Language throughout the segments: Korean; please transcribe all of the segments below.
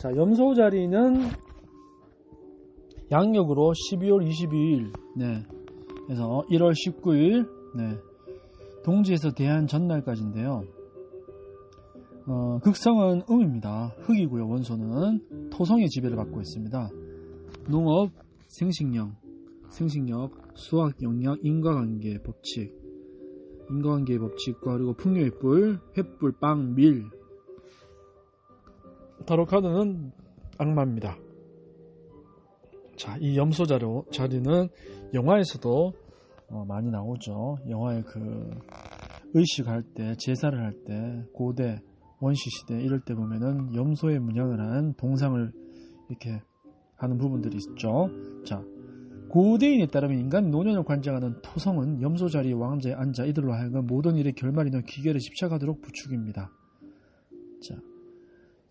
자, 염소 자리는 양력으로 12월 22일, 네. 그래서 1월 19일, 네. 동지에서 대한 전날까지인데요. 극성은 음입니다. 흑이고요. 원소는 토성의 지배를 받고 있습니다. 농업, 생식력, 수학, 영양, 인과관계의 법칙과 그리고 풍요의 뿔, 횃불, 빵, 밀. 타로 카드는 악마입니다. 자, 이 염소 자리는 영화에서도 많이 나오죠. 영화에 의식할 때, 제사를 할 때, 고대, 원시시대 이럴 때 보면은 염소의 문양을 한 동상을 이렇게 하는 부분들이 있죠. 자, 고대인에 따르면 인간 노년을 관장하는 토성은 염소 자리에 왕자에 앉아 이들로 하여금 모든 일의 결말이나 기결에 집착하도록 부축입니다. 자,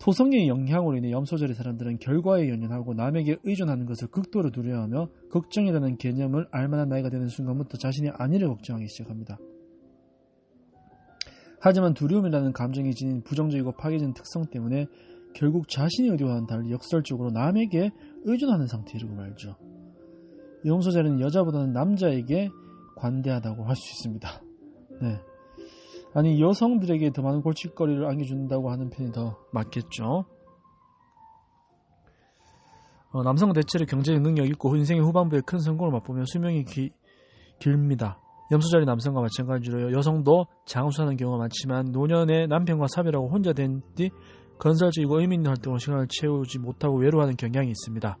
토성의 영향으로 인해 염소 자리 사람들은 결과에 연연하고 남에게 의존하는 것을 극도로 두려워하며 걱정이라는 개념을 알만한 나이가 되는 순간부터 자신의 안위를 걱정하기 시작합니다. 하지만 두려움이라는 감정이 지닌 부정적이고 파괴적인 특성 때문에 결국 자신의 의도와는 달리 역설적으로 남에게 의존하는 상태에 이르고 말죠. 염소 자리는 여자보다는 남자에게 관대하다고 할 수 있습니다. 네. 아니, 여성들에게 더 많은 골칫거리를 안겨준다고 하는 편이 더 맞겠죠. 남성은 대체로 경제적 능력이 있고 인생의 후반부에 큰 성공을 맛보며 수명이 길입니다. 염소자리 남성과 마찬가지로 여성도 장수하는 경우가 많지만 노년에 남편과 사별하고 혼자 된 뒤 건설적이고 의미 있는 활동으로 시간을 채우지 못하고 외로워하는 경향이 있습니다.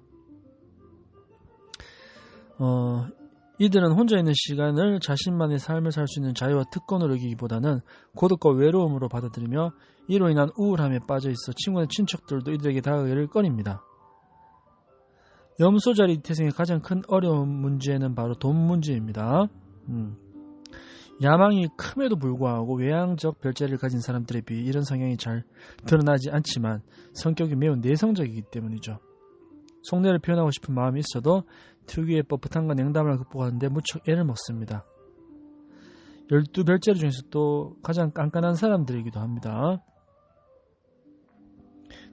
이들은 혼자 있는 시간을 자신만의 삶을 살 수 있는 자유와 특권으로 여기기보다는 고독과 외로움으로 받아들이며 이로 인한 우울함에 빠져 있어 친구나 친척들도 이들에게 다가가기를 꺼립니다. 염소자리 태생의 가장 큰 어려운 문제는 바로 돈 문제입니다. 야망이 큼에도 불구하고 외향적 별자리를 가진 사람들에 비해 이런 성향이 잘 드러나지 않지만 성격이 매우 내성적이기 때문이죠. 속내를 표현하고 싶은 마음이 있어도 특유의 뻣뻣함과 냉담을 극복하는데 무척 애를 먹습니다. 12별자리 중에서 또 가장 깐깐한 사람들이기도 합니다.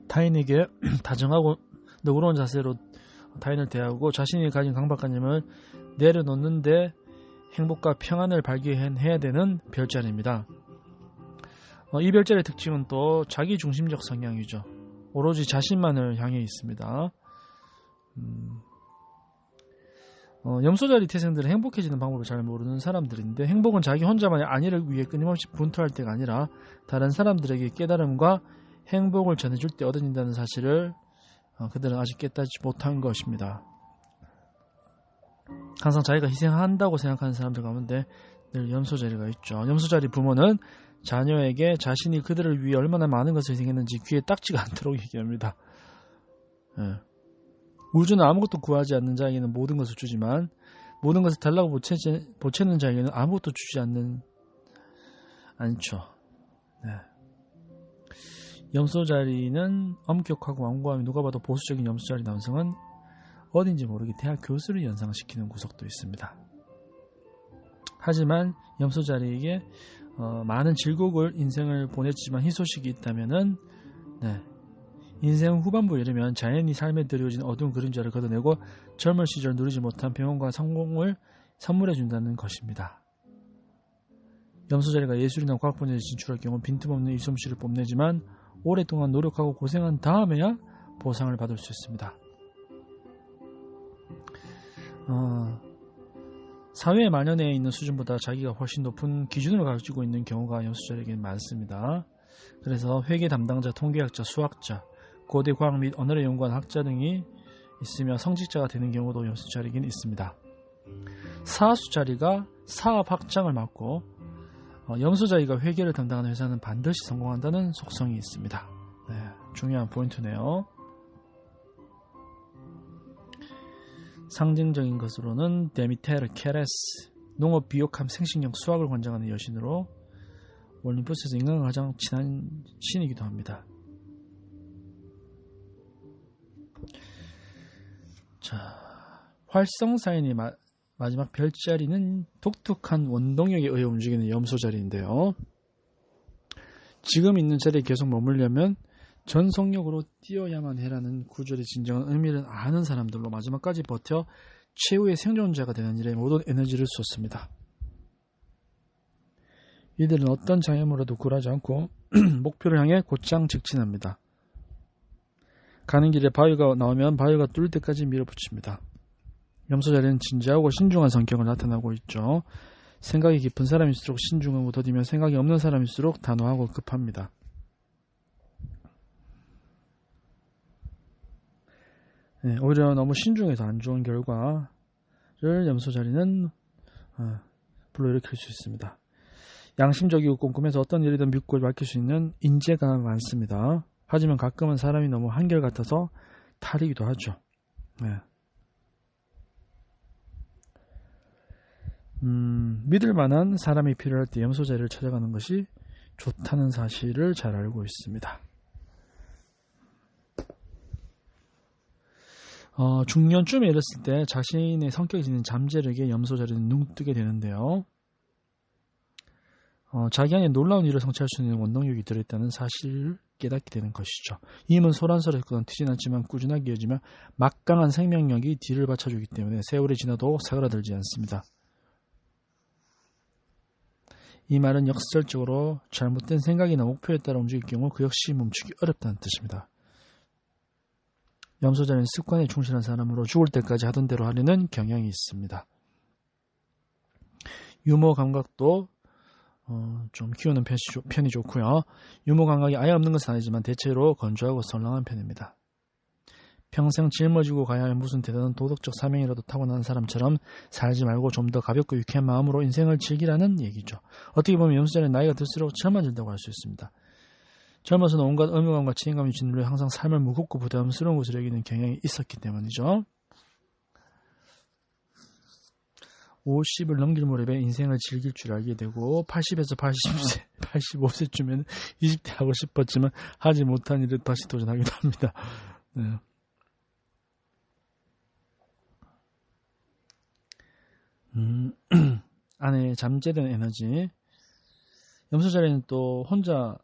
타인에게 다정하고 너그러운 자세로 타인을 대하고 자신이 가진 강박관념을 내려놓는데 행복과 평안을 발견해야 되는 별자리입니다. 이 별자리의 특징은 또 자기중심적 성향이죠. 오로지 자신만을 향해 있습니다. 염소자리 태생들은 행복해지는 방법을 잘 모르는 사람들인데 행복은 자기 혼자만의 안위를 위해 끊임없이 분투할 때가 아니라 다른 사람들에게 깨달음과 행복을 전해줄 때 얻어진다는 사실을 그들은 아직 깨닫지 못한 것입니다. 항상 자기가 희생한다고 생각하는 사람들 가운데 늘 염소자리가 있죠. 염소자리 부모는 자녀에게 자신이 그들을 위해 얼마나 많은 것을 희생했는지 귀에 딱지가 않도록 얘기합니다. 우주는 아무것도 구하지 않는 자에게는 모든 것을 주지만 모든 것을 달라고 보채는 자에게는 아무것도 주지 않죠. 네. 염소자리는 엄격하고 완고함이 누가 봐도 보수적인 염소자리 남성은 어딘지 모르게 대학 교수를 연상시키는 구석도 있습니다. 하지만 염소자리에게 많은 질곡을 인생을 보냈지만 희소식이 있다면은 인생 후반부에 이르면 자연히 삶에 드리워진 어두운 그림자를 걷어내고 젊은 시절 누리지 못한 평온과 성공을 선물해준다는 것입니다. 염소자리가 예술이나 과학 분야에 진출할 경우 빈틈없는 일솜씨를 뽐내지만 오랫동안 노력하고 고생한 다음에야 보상을 받을 수 있습니다. 사회에 만연해 있는 수준보다 자기가 훨씬 높은 기준을 가지고 있는 경우가 염소자리에게는 많습니다. 그래서 회계 담당자, 통계학자, 수학자, 고대 과학 및 언어를 연구한 학자 등이 있으며 성직자가 되는 경우도 염소자리에게는 있습니다. 사수자리가 사업 확장을 맡고 염소자리가 회계를 담당하는 회사는 반드시 성공한다는 속성이 있습니다. 중요한 포인트네요. 상징적인 것으로는 데미테르, 케레스, 농업, 비옥함, 생식력, 수학을 관장하는 여신으로 올림푸스에서 인간과 가장 친한 신이기도 합니다. 자, 활성사인의 마지막 별자리는 독특한 원동력에 의해 움직이는 염소자리인데요. 지금 있는 자리에 계속 머물려면 전속력으로 뛰어야만 해라는 구절의 진정한 의미를 아는 사람들로 마지막까지 버텨 최후의 생존자가 되는 일에 모든 에너지를 쏟습니다. 이들은 어떤 장애물에도 굴하지 않고 목표를 향해 곧장 직진합니다. 가는 길에 바위가 나오면 바위가 뚫을 때까지 밀어붙입니다. 염소자리는 진지하고 신중한 성격을 나타나고 있죠. 생각이 깊은 사람일수록 신중하고 더디며 생각이 없는 사람일수록 단호하고 급합니다. 네, 오히려 너무 신중해서 안 좋은 결과를 염소자리는 불러일으킬 수 있습니다. 양심적이고 꼼꼼해서 어떤 일이든 믿고 맡길 수 있는 인재가 많습니다. 하지만 가끔은 사람이 너무 한결같아서 탈이기도 하죠. 네. 믿을 만한 사람이 필요할 때 염소자리를 찾아가는 것이 좋다는 사실을 잘 알고 있습니다. 중년쯤에 이랬을 때 자신의 성격이 지닌 잠재력에 염소자리는 눈뜨게 되는데요. 자기 안에 놀라운 일을 성취할 수 있는 원동력이 들어있다는 사실을 깨닫게 되는 것이죠. 이 힘은 소란스럽거나 튀진 않지만 꾸준하게 이어지며 막강한 생명력이 뒤를 받쳐주기 때문에 세월이 지나도 사그라들지 않습니다. 이 말은 역설적으로 잘못된 생각이나 목표에 따라 움직일 경우 그 역시 멈추기 어렵다는 뜻입니다. 염소자리는 습관에 충실한 사람으로 죽을 때까지 하던 대로 하려는 경향이 있습니다. 유머 감각도 좀 키우는 편이 좋고요. 유머 감각이 아예 없는 것은 아니지만 대체로 건조하고 선량한 편입니다. 평생 짊어지고 가야 할 무슨 대단한 도덕적 사명이라도 타고난 사람처럼 살지 말고 좀 더 가볍고 유쾌한 마음으로 인생을 즐기라는 얘기죠. 어떻게 보면 염소자리는 나이가 들수록 젊어진다고 할 수 있습니다. 젊어서는 온갖 의무감과 책임감이 짓눌려 항상 삶을 무겁고 부담스러운 것으로 여기는 경향이 있었기 때문이죠. 50을 넘길 무렵에 인생을 즐길 줄 알게 되고 80에서 85세쯤에는 20대 하고 싶었지만 하지 못한 일을 다시 도전하기도 합니다. 네. 안에 잠재된 에너지. 염소자리는 또 혼자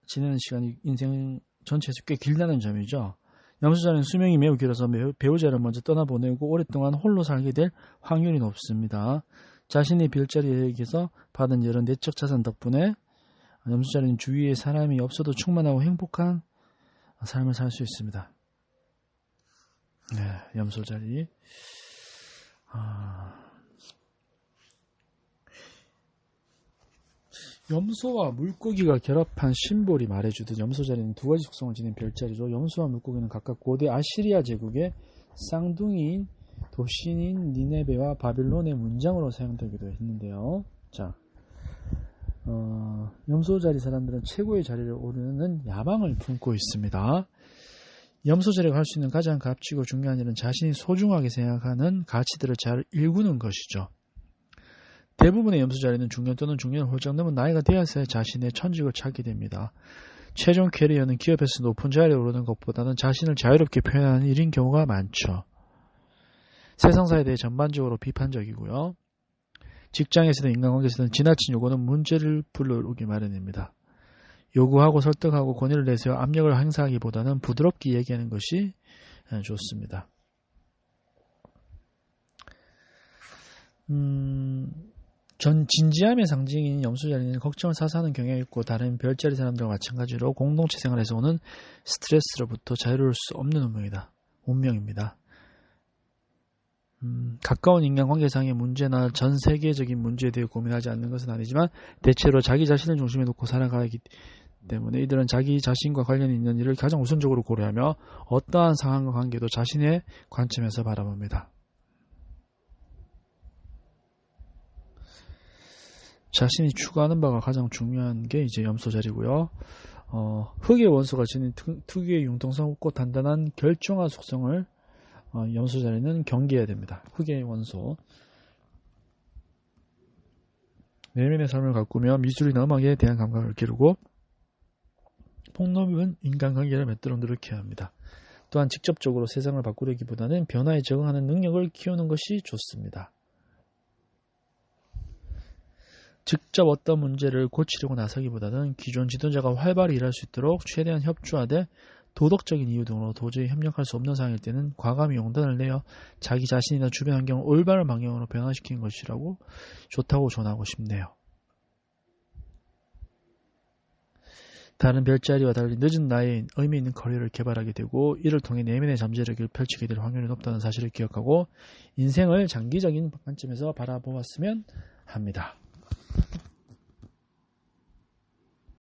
지내는 시간이 인생 전체에서 꽤 길다는 점이죠. 염소자리는 수명이 매우 길어서 배우자를 먼저 떠나보내고 오랫동안 홀로 살게 될 확률이 높습니다. 자신의 별자리에게서 받은 여러 내적 자산 덕분에 염소자리는 주위에 사람이 없어도 충만하고 행복한 삶을 살 수 있습니다. 네, 염소자리. 염소와 물고기가 결합한 심볼이 말해주듯 염소자리는 두 가지 속성을 지닌 별자리로 염소와 물고기는 각각 고대 아시리아 제국의 쌍둥이인 도시인 니네베와 바빌론의 문장으로 사용되기도 했는데요. 자, 염소자리 사람들은 최고의 자리를 오르는 야망을 품고 있습니다. 염소자리가 할 수 있는 가장 값지고 중요한 일은 자신이 소중하게 생각하는 가치들을 잘 일구는 것이죠. 대부분의 염소자리는 중년 또는 중년을 훌쩍 넘은 나이가 되어서야 자신의 천직을 찾게 됩니다. 최종 캐리어는 기업에서 높은 자리에 오르는 것보다는 자신을 자유롭게 표현하는 일인 경우가 많죠. 세상사에 대해 전반적으로 비판적이고요. 직장에서든 인간관계에서든 지나친 요구는 문제를 불러오기 마련입니다. 요구하고 설득하고 권위를 내세워 압력을 행사하기보다는 부드럽게 얘기하는 것이 좋습니다. 진지함의 상징인 염소자리는 걱정을 사서 하는 경향이 있고 다른 별자리 사람들과 마찬가지로 공동체 생활에서 오는 스트레스로부터 자유로울 수 없는 운명입니다. 가까운 인간관계상의 문제나 전 세계적인 문제에 대해 고민하지 않는 것은 아니지만 대체로 자기 자신을 중심에 놓고 살아가기 때문에 이들은 자기 자신과 관련이 있는 일을 가장 우선적으로 고려하며 어떠한 상황과 관계도 자신의 관점에서 바라봅니다. 자신이 추구하는 바가 가장 중요한 게 이제 염소자리고요. 흙의 원소가 지닌 특유의 융통성없고 단단한 결정화 속성을 염소자리는 경계해야 됩니다. 흙의 원소. 내면의 삶을 가꾸며 미술이나 음악에 대한 감각을 기르고 폭넓은 인간관계를 맺도록 노력해야 합니다. 또한 직접적으로 세상을 바꾸려기보다는 변화에 적응하는 능력을 키우는 것이 좋습니다. 직접 어떤 문제를 고치려고 나서기보다는 기존 지도자가 활발히 일할 수 있도록 최대한 협조하되 도덕적인 이유 등으로 도저히 협력할 수 없는 상황일 때는 과감히 용단을 내어 자기 자신이나 주변 환경을 올바른 방향으로 변화시키는 것이라고 좋다고 전하고 싶네요. 다른 별자리와 달리 늦은 나이에 의미 있는 커리어를 개발하게 되고 이를 통해 내면의 잠재력을 펼치게 될 확률이 높다는 사실을 기억하고 인생을 장기적인 관점에서 바라보았으면 합니다.